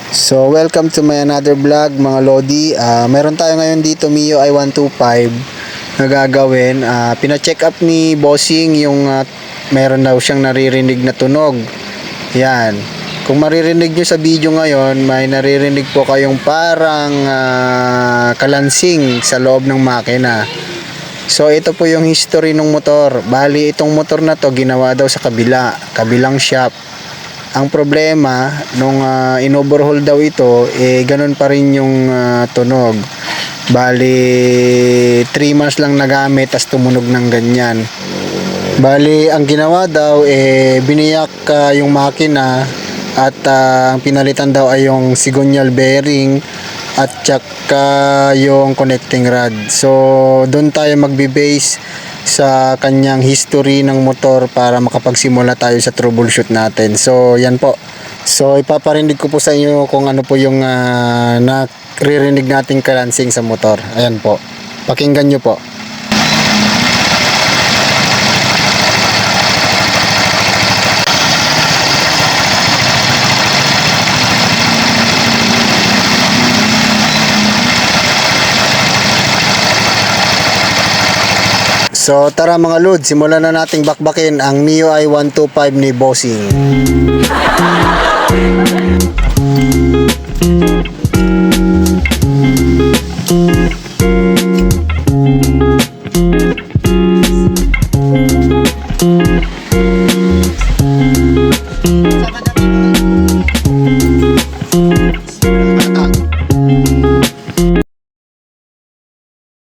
So welcome to my another vlog mga Lodi. Meron tayo ngayon dito Mio i125 na gagawin. Pina-check up ni Bossing yung meron daw siyang naririnig na tunog. Yan. Kung maririnig nyo sa video ngayon, may naririnig po kayong parang kalansing sa loob ng makina. So ito po yung history ng motor. Bali itong motor na to ginawa daw sa kabilang shop. Ang problema nung in-overhaul daw ito, ganun pa rin yung tunog. Bali 3 months lang nagamit tas tumunog ng ganyan. Bali ang ginawa daw biniyak yung makina at ang pinalitan daw ay yung cigonyal bearing at saka yung connecting rod. So doon tayo magbe-base sa kanyang history ng motor para makapagsimula tayo sa troubleshoot natin. So yan po. So ipaparinig ko po sa inyo kung ano po yung naririnig nating kalansing sa motor. Ayan po. Pakinggan nyo po. So tara mga Lod, simulan na nating bakbakin ang Mio i125 ni Bossing.